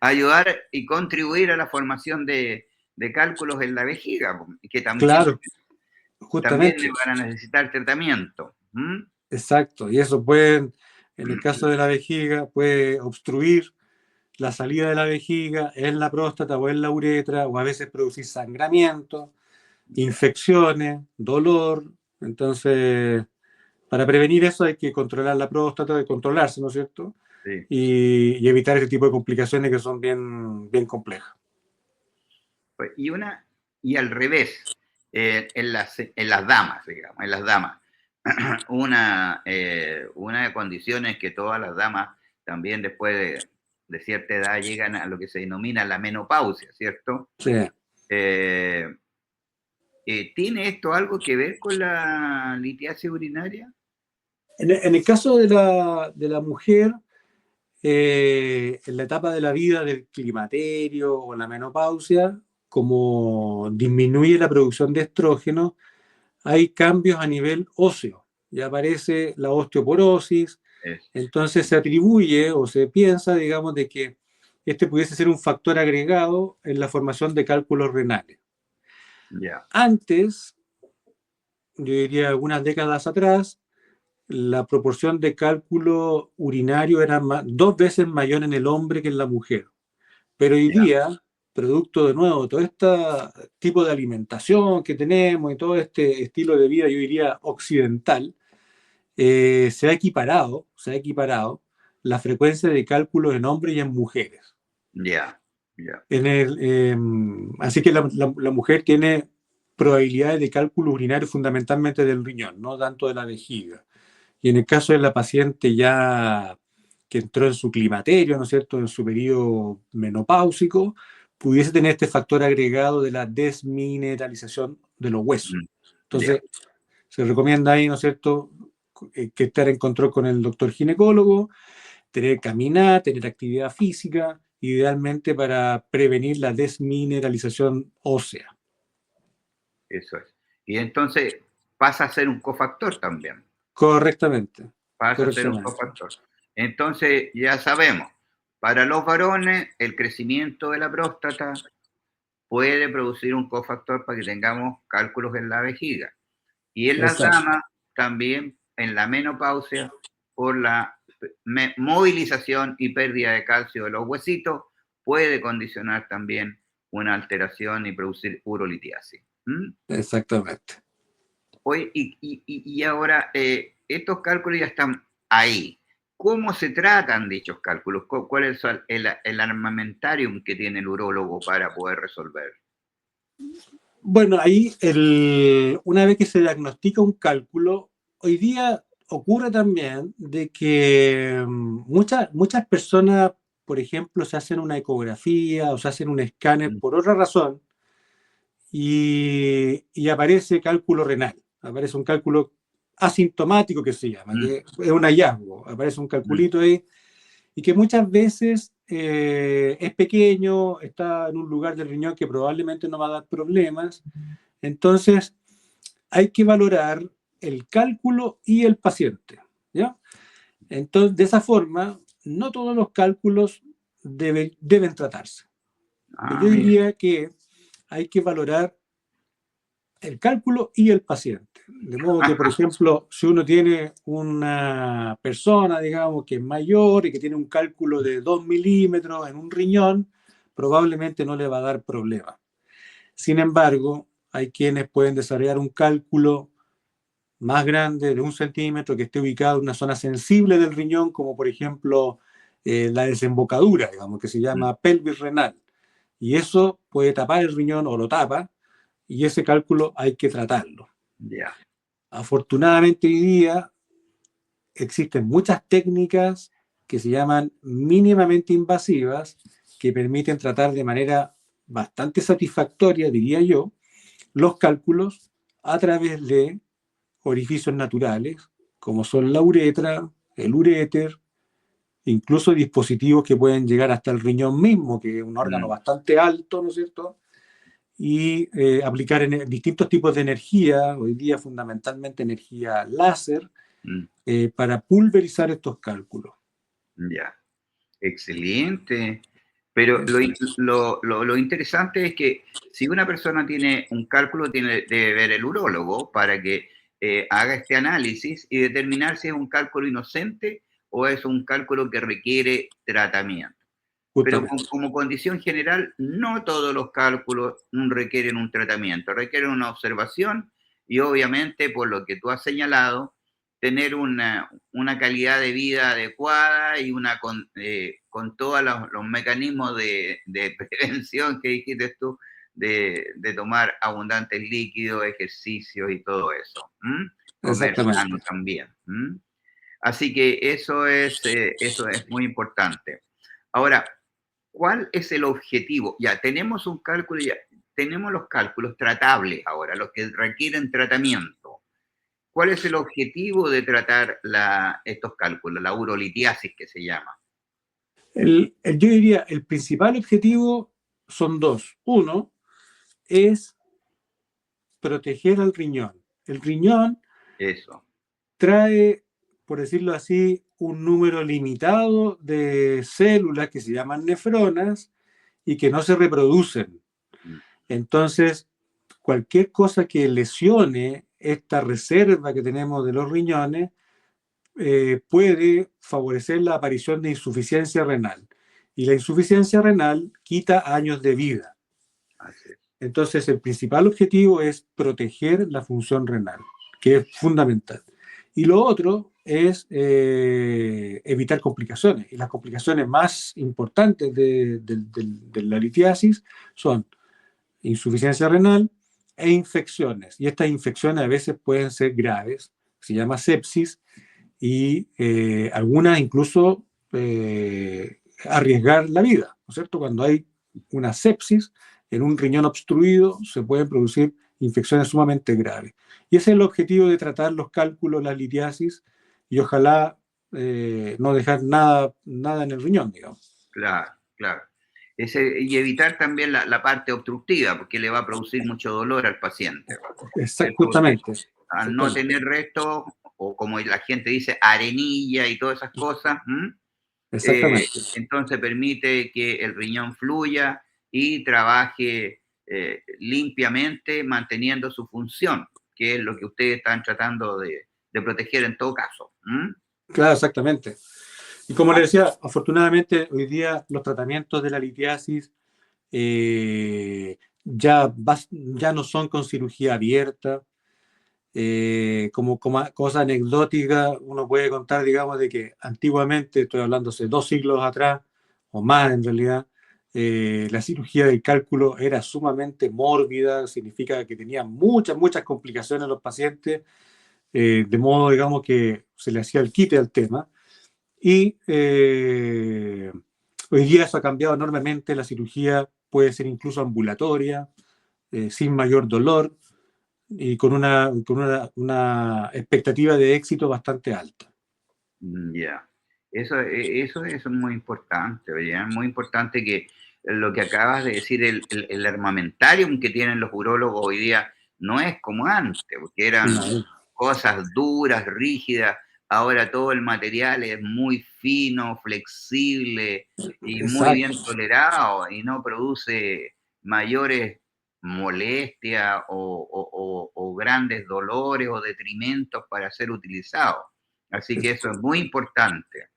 ayudar y contribuir a la formación de cálculos en la vejiga, que también, Claro, también justamente. van a necesitar tratamiento. Exacto, y eso puede, en el caso de la vejiga, puede obstruir la salida de la vejiga en la próstata o en la uretra, o a veces producir sangramiento, Ya, infecciones, dolor. Entonces, para prevenir eso hay que controlar la próstata, de controlarse, ¿no es cierto? sí. Y evitar este tipo de complicaciones que son bien, bien complejas. Pues, y al revés, en las damas, digamos, en las damas. Una de condiciones que todas las damas también después de cierta edad llegan a lo que se denomina la menopausia, ¿cierto? Sí. Eh, ¿Tiene esto algo que ver con la litiasis urinaria? En el caso de la mujer, en la etapa de la vida del climaterio o la menopausia, como disminuye la producción de estrógeno, hay cambios a nivel óseo. Ya aparece la osteoporosis, Es, entonces se atribuye o se piensa, digamos, de que este pudiese ser un factor agregado en la formación de cálculos renales. ya, Antes, yo diría algunas décadas atrás, la proporción de cálculo urinario era 2 veces mayor en el hombre que en la mujer. Pero hoy ya, día, producto de nuevo, todo este tipo de alimentación que tenemos y todo este estilo de vida, yo diría occidental, se ha equiparado la frecuencia de cálculos en hombres y en mujeres. ya, ya, Así que la mujer tiene probabilidades de cálculo urinario fundamentalmente del riñón, no tanto de la vejiga. Y en el caso de la paciente ya que entró en su climaterio, ¿no es cierto?, en su periodo menopáusico, pudiese tener este factor agregado de la desmineralización de los huesos. Mm, Entonces, ya, se recomienda ahí, ¿no es cierto?, que estar en control con el doctor ginecólogo, tener caminar, tener actividad física, idealmente para prevenir la desmineralización ósea. eso es. Y entonces pasa a ser un cofactor también. Correctamente, Pasa a ser un correctamente. cofactor. Entonces, ya sabemos, para los varones, el crecimiento de la próstata puede producir un cofactor para que tengamos cálculos en la vejiga. Y en las Exacto, damas, también en la menopausia, por la movilización y pérdida de calcio de los huesitos, puede condicionar también una alteración y producir urolitiasis. ¿Mm? exactamente. Oye, y ahora, estos cálculos ya están ahí. ¿Cómo se tratan dichos cálculos? ¿Cuál es el armamentarium que tiene el urólogo para poder resolver? Bueno, ahí una vez que se diagnostica un cálculo, hoy día ocurre también de que muchas personas, por ejemplo, se hacen una ecografía o se hacen un escáner Mm, por otra razón y aparece cálculo renal, aparece un cálculo asintomático que se llama, mm, que es un hallazgo, aparece un mm, calculito ahí y que muchas veces es pequeño, está en un lugar del riñón que probablemente no va a dar problemas. Entonces, hay que valorar el cálculo y el paciente, ¿ya? Entonces, de esa forma, no todos los cálculos deben tratarse. Ah, Yo mira. diría que hay que valorar el cálculo y el paciente. De modo que, por ejemplo, si uno tiene una persona, digamos, que es mayor y que tiene un cálculo de 2 milímetros en un riñón, probablemente no le va a dar problema. Sin embargo, hay quienes pueden desarrollar un cálculo más grande de 1 centímetro que esté ubicado en una zona sensible del riñón, como por ejemplo la desembocadura, digamos, que se Mm, llama pelvis renal. Y eso puede tapar el riñón o lo tapa, y ese cálculo hay que tratarlo. ya, Afortunadamente hoy día existen muchas técnicas que se llaman mínimamente invasivas, que permiten tratar de manera bastante satisfactoria, diría yo, los cálculos a través de orificios naturales, como son la uretra, el uréter, incluso dispositivos que pueden llegar hasta el riñón mismo, que es un órgano mm, bastante alto, ¿no es cierto? Y aplicar distintos tipos de energía, hoy día fundamentalmente energía láser, mm, para pulverizar estos cálculos. ya. Excelente. Pero lo interesante es que si una persona tiene un cálculo, debe ver el urólogo para que haga este análisis y determinar si es un cálculo inocente o es un cálculo que requiere tratamiento. Pero Justamente. como condición general, no todos los cálculos requieren un tratamiento, requieren una observación y obviamente, por lo que tú has señalado, tener una calidad de vida adecuada y con todos los mecanismos de prevención que dijiste tú, de tomar abundantes líquidos, ejercicios y todo eso. ¿M? Comer sano Exactamente. también. ¿M? Así que eso es muy importante. Ahora, ¿cuál es el objetivo? Ya tenemos un cálculo, ya tenemos los cálculos tratables ahora, los que requieren tratamiento. ¿Cuál es el objetivo de tratar estos cálculos, la urolitiasis que se llama? Yo diría, el principal objetivo son dos. Uno es proteger al riñón. El riñón Eso. trae, por decirlo así, un número limitado de células que se llaman nefronas y que no se reproducen. Mm, Entonces, cualquier cosa que lesione esta reserva que tenemos de los riñones puede favorecer la aparición de insuficiencia renal. Y la insuficiencia renal quita años de vida. así es. Entonces, el principal objetivo es proteger la función renal, que es fundamental. Y lo otro es evitar complicaciones. Y las complicaciones más importantes de la litiasis son insuficiencia renal e infecciones. Y estas infecciones a veces pueden ser graves, se llama sepsis, y algunas incluso arriesgar la vida, ¿no es cierto? Cuando hay una sepsis en un riñón obstruido, se pueden producir infecciones sumamente graves. Y ese es el objetivo de tratar los cálculos, la litiasis, y ojalá no dejar nada en el riñón, digamos. Claro, claro. Y evitar también la parte obstructiva, porque le va a producir mucho dolor al paciente, ¿cierto? Porque Justamente. al no tener resto, o como la gente dice, arenilla y todas esas cosas, Exactamente. entonces permite que el riñón fluya y trabaje limpiamente, manteniendo su función, que es lo que ustedes están tratando de proteger en todo caso. Claro, exactamente. Y como le decía, afortunadamente hoy día los tratamientos de la litiasis ya no son con cirugía abierta. Como cosa anecdótica, uno puede contar, digamos, de que antiguamente, estoy hablando hace 2 siglos atrás, o más en realidad, la cirugía del cálculo era sumamente mórbida, significa que tenía muchas complicaciones a los pacientes, de modo, digamos, que se le hacía el quite al tema. Y hoy día eso ha cambiado enormemente, la cirugía puede ser incluso ambulatoria, sin mayor dolor y con una expectativa de éxito bastante alta. Ya. Eso es muy importante, ¿verdad? Muy importante que lo que acabas de decir, el armamentarium que tienen los urólogos hoy día no es como antes, porque eran No, cosas duras, rígidas. Ahora todo el material es muy fino, flexible y muy bien exacto, tolerado y no produce mayores molestias o grandes dolores o detrimentos para ser utilizado. Así que eso es muy importante.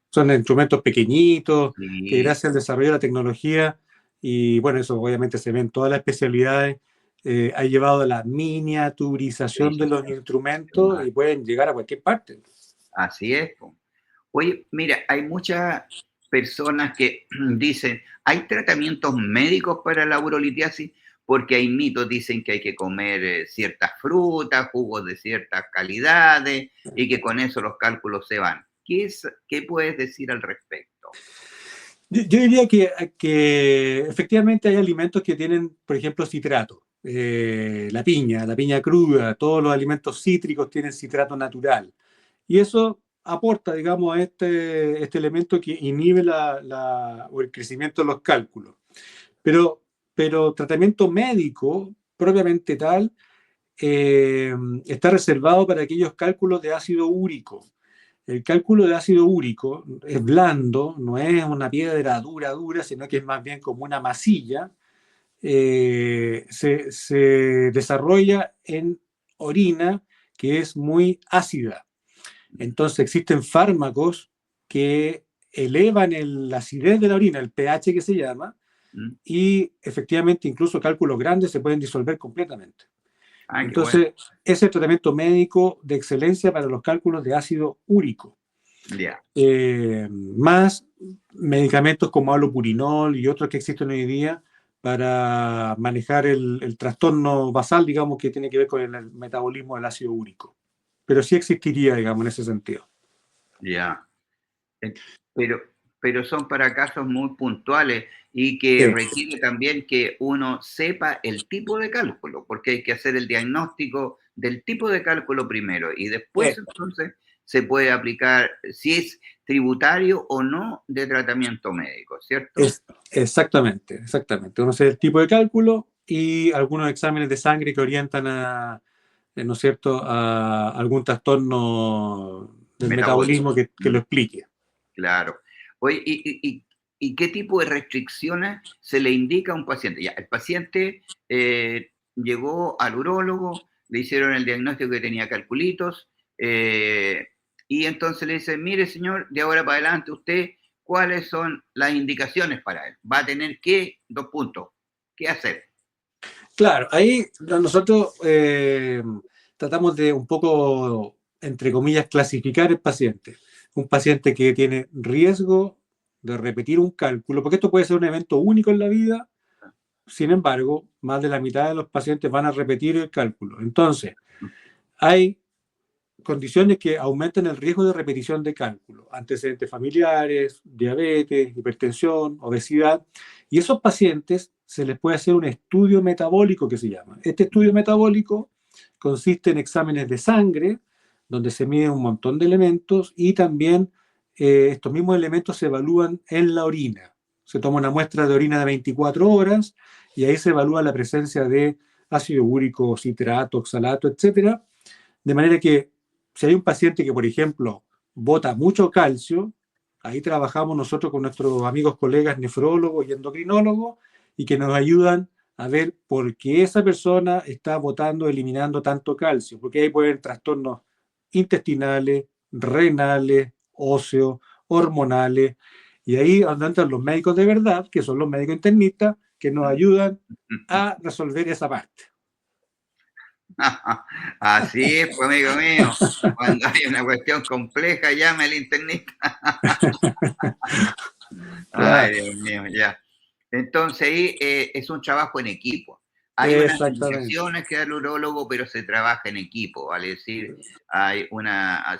son instrumentos pequeñitos que Sí, gracias al desarrollo de la tecnología, y bueno, eso obviamente se ve en todas las especialidades, ha llevado a la sí, miniaturización de los instrumentos sí, y pueden llegar a cualquier parte. así es. Po. Oye, mira, hay muchas personas que dicen, ¿hay tratamientos médicos para la urolitiasis? Porque hay mitos, dicen que hay que comer ciertas frutas, jugos de ciertas calidades y que con eso los cálculos se van. ¿Qué puedes decir al respecto? Yo diría que efectivamente hay alimentos que tienen, por ejemplo, citrato. La piña cruda, todos los alimentos cítricos tienen citrato natural. Y eso aporta, digamos, a este elemento que inhibe o el crecimiento de los cálculos. Pero, pero tratamiento médico, propiamente tal, eh, está reservado para aquellos cálculos de ácido úrico. El cálculo de ácido úrico es blando, no es una piedra dura, sino que es más bien como una masilla. Se desarrolla en orina que es muy ácida. Entonces existen fármacos que elevan la acidez de la orina, el pH que se llama, ¿Mm? y efectivamente incluso cálculos grandes se pueden disolver completamente. Ah, qué bueno. Entonces, ese es el tratamiento médico de excelencia para los cálculos de ácido úrico. Ya. Más medicamentos como alopurinol y otros que existen hoy día para manejar el trastorno basal, digamos, que tiene que ver con el metabolismo del ácido úrico. Pero sí existiría, digamos, en ese sentido. Ya. Eh, Pero, pero son para casos muy puntuales y que Sí, requiere también que uno sepa el tipo de cálculo, porque hay que hacer el diagnóstico del tipo de cálculo primero y después eh, entonces se puede aplicar si es tributario o no de tratamiento médico, ¿cierto? exactamente. Uno hace el tipo de cálculo y algunos exámenes de sangre que orientan ¿no es cierto?, a algún trastorno del Metabólico. metabolismo que lo Mm. explique. Claro. Oye, ¿y qué tipo de restricciones se le indica a un paciente? Ya, el paciente llegó al urólogo, le hicieron el diagnóstico que tenía calculitos, eh, y entonces le dicen, mire señor, de ahora para adelante usted, ¿cuáles son las indicaciones para él? Va a tener que, 2 puntos, ¿qué hacer? Claro, ahí nosotros tratamos de un poco, entre comillas, clasificar el paciente. Un paciente que tiene riesgo de repetir un cálculo, porque esto puede ser un evento único en la vida Sin embargo, más de la mitad de los pacientes van a repetir el cálculo. Entonces, hay condiciones que aumentan el riesgo de repetición de cálculo, antecedentes familiares, diabetes, hipertensión, obesidad, y esos pacientes se les puede hacer un estudio metabólico que se llama. Este estudio metabólico consiste en exámenes de sangre, donde se miden un montón de elementos y también estos mismos elementos se evalúan en la orina. Se toma una muestra de orina de 24 horas y ahí se evalúa la presencia de ácido úrico, citrato, oxalato, etcétera, de manera que si hay un paciente que, por ejemplo, bota mucho calcio, ahí trabajamos nosotros con nuestros amigos, colegas nefrólogos y endocrinólogos y que nos ayudan a ver por qué esa persona está botando, eliminando tanto calcio, porque ahí pueden haber trastornos intestinales, renales, óseos, hormonales, y ahí entran los médicos de verdad, que son los médicos internistas, que nos ayudan a resolver esa parte. Así es, pues, amigo mío. Cuando hay una cuestión compleja, llame al internista. Ay, Claro. Dios mío, ya. Entonces ahí es un trabajo en equipo. Hay unas Exactamente. indicaciones que da el urólogo, pero se trabaja en equipo, vale decir, hay un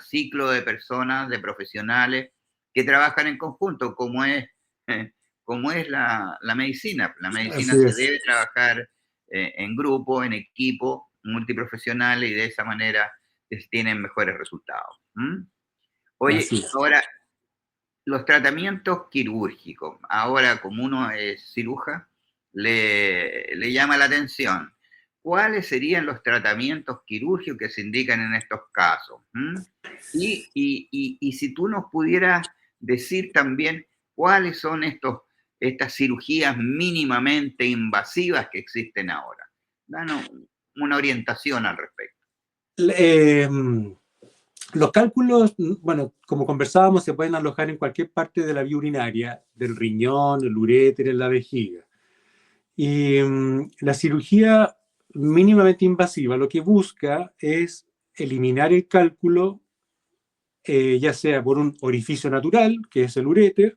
ciclo de personas, de profesionales que trabajan en conjunto, como es la medicina. La medicina Así se es. debe trabajar en grupo, en equipo, multiprofesionales, y de esa manera tienen mejores resultados. ¿Mm? Oye, Así es. ahora, los tratamientos quirúrgicos, ahora como uno es ciruja, le llama la atención. ¿Cuáles serían los tratamientos quirúrgicos que se indican en estos casos? ¿Mm? Y si tú nos pudieras decir también cuáles son estas cirugías mínimamente invasivas que existen ahora. Danos una orientación al respecto. Eh, los cálculos, bueno, como conversábamos, se pueden alojar en cualquier parte de la vía urinaria, del riñón, el uréter, en la vejiga. Y la cirugía mínimamente invasiva lo que busca es eliminar el cálculo, ya sea por un orificio natural, que es el uréter,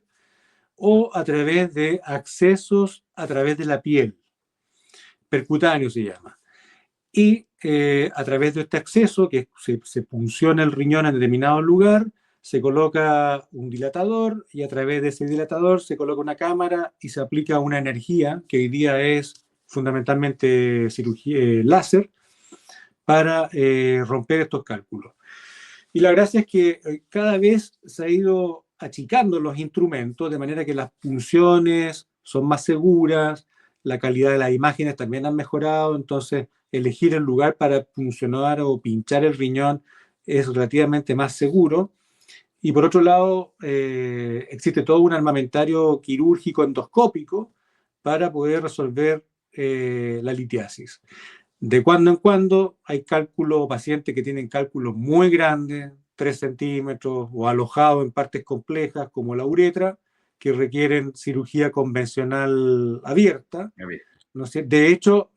o a través de accesos a través de la piel, percutáneo se llama. Y a través de este acceso, que se punciona el riñón en determinado lugar, se coloca un dilatador y a través de ese dilatador se coloca una cámara y se aplica una energía que hoy día es fundamentalmente cirugía láser para romper estos cálculos. Y la gracia es que cada vez se ha ido achicando los instrumentos de manera que las punciones son más seguras, la calidad de las imágenes también han mejorado, entonces elegir el lugar para puncionar o pinchar el riñón es relativamente más seguro. Y por otro lado, existe todo un armamentario quirúrgico endoscópico para poder resolver la litiasis. De cuando en cuando hay cálculos, pacientes que tienen cálculos muy grandes, 3 centímetros, o alojados en partes complejas como la uretra, que requieren cirugía convencional abierta. ¿No sé? De hecho,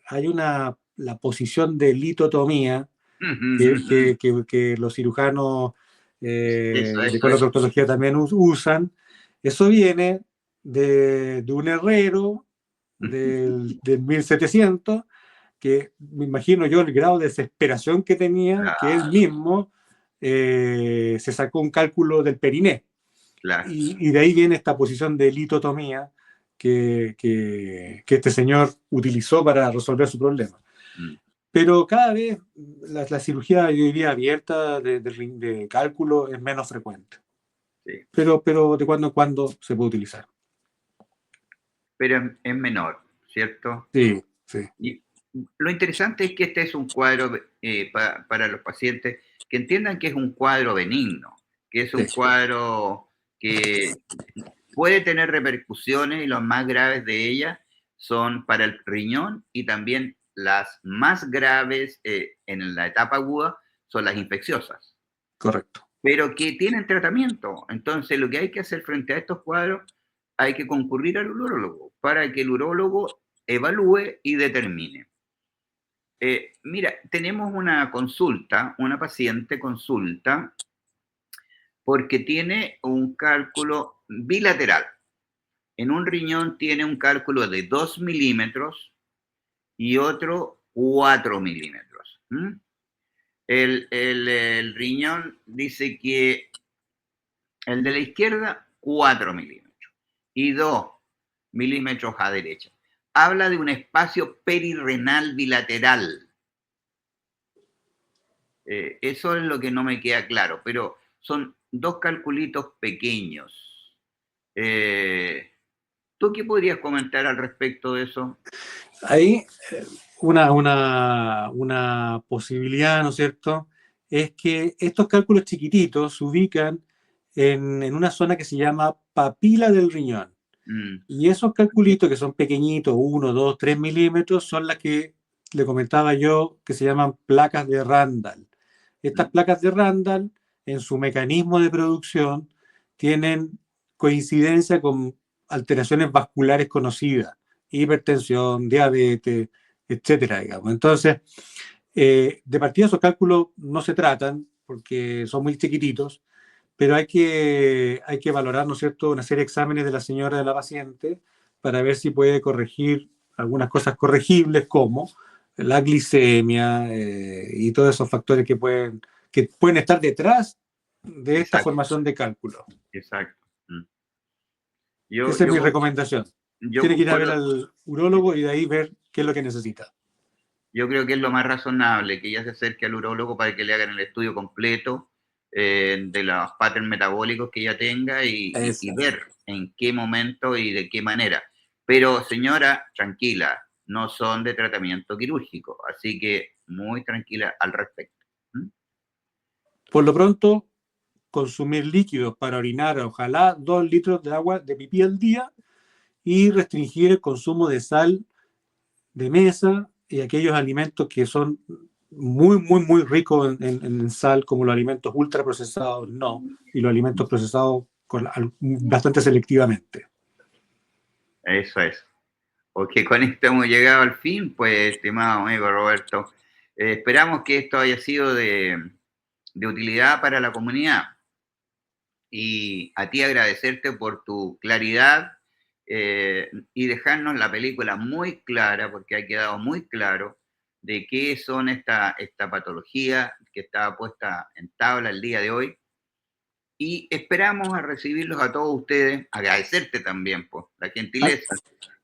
hay la posición de litotomía que los cirujanos de Eso es. coloproctología también usan. Eso viene de un herrero del 1700 que me imagino yo el grado de desesperación que tenía, que él Claro, mismo se sacó un cálculo del periné. claro. Y de ahí viene esta posición de litotomía que este señor utilizó para resolver su problema. Mm, Pero cada vez la cirugía, yo diría, abierta de cálculo es menos frecuente. sí. Pero de cuando en cuando se puede utilizar. Pero es menor, ¿cierto? Sí, sí. Y lo interesante es que este es un cuadro para los pacientes que entiendan que es un cuadro benigno, que es un Sí, cuadro que puede tener repercusiones y los más graves de ellas son para el riñón y también las más graves en la etapa aguda son las infecciosas, correcto. pero que tienen tratamiento. Entonces, lo que hay que hacer frente a estos cuadros, hay que concurrir al urólogo para que el urólogo evalúe y determine. Mira, tenemos una consulta, una paciente consulta porque tiene un cálculo bilateral. en un riñón tiene un cálculo de 2 milímetros y otro 4 milímetros. El riñón dice que el de la izquierda, 4 milímetros y 2 milímetros a derecha. Habla de un espacio perirrenal bilateral. Eso es lo que no me queda claro, pero son dos calculitos pequeños. ¿Tú qué podrías comentar al respecto de eso? Ahí una posibilidad, ¿no es cierto?, es que estos cálculos chiquititos se ubican en una zona que se llama papila del riñón. Mm, Y esos calculitos que son pequeñitos, 1, 2, 3 milímetros, son las que le comentaba yo que se llaman placas de Randall. Estas mm, placas de Randall, en su mecanismo de producción, tienen coincidencia con alteraciones vasculares conocidas, hipertensión, diabetes, etcétera, digamos. Entonces, de partida esos cálculos no se tratan porque son muy chiquititos, pero hay que valorar, ¿no es cierto?, una serie de exámenes de la señora de la paciente para ver si puede corregir algunas cosas corregibles como la glicemia y todos esos factores que pueden estar detrás de esta exacto, formación de cálculo. exacto. Mm. Yo, Esa es yo, mi con- recomendación. yo Tiene que ir a ver concuerdo, al urólogo y de ahí ver qué es lo que necesita. yo creo que es lo más razonable que ella se acerque al urólogo para que le hagan el estudio completo de los patrones metabólicos que ella tenga y Exacto. ver en qué momento y de qué manera. Pero señora, tranquila, no son de tratamiento quirúrgico, así que muy tranquila al respecto. ¿Mm? Por lo pronto, consumir líquidos para orinar, ojalá 2 litros de agua de pipí al día y restringir el consumo de sal de mesa y aquellos alimentos que son muy ricos en sal, como los alimentos ultraprocesados, no, y los alimentos procesados bastante selectivamente. Eso es. Porque con esto hemos llegado al fin, pues, estimado amigo Roberto. Esperamos que esto haya sido de utilidad para la comunidad y a ti agradecerte por tu claridad y dejarnos la película muy clara, porque ha quedado muy claro de qué son esta patología que está puesta en tabla el día de hoy. Y esperamos a recibirlos a todos ustedes, agradecerte también por la Al, gentileza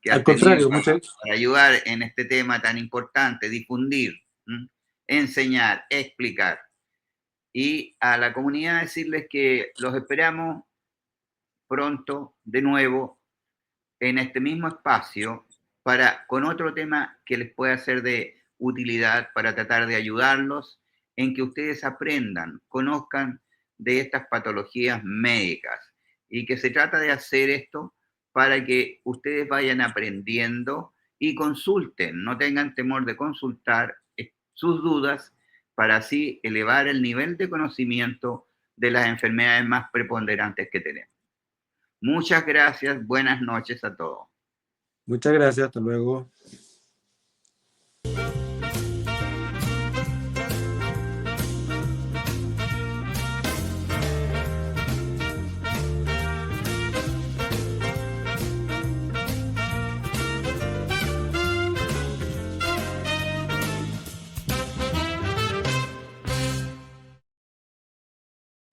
que al has tenido contrario, muchas, para ayudar en este tema tan importante, difundir, enseñar, explicar. Y a la comunidad decirles que los esperamos pronto de nuevo en este mismo espacio con otro tema que les pueda ser de utilidad para tratar de ayudarlos en que ustedes aprendan, conozcan de estas patologías médicas y que se trata de hacer esto para que ustedes vayan aprendiendo y consulten, no tengan temor de consultar sus dudas para así elevar el nivel de conocimiento de las enfermedades más preponderantes que tenemos. Muchas gracias, buenas noches a todos. muchas gracias, hasta luego.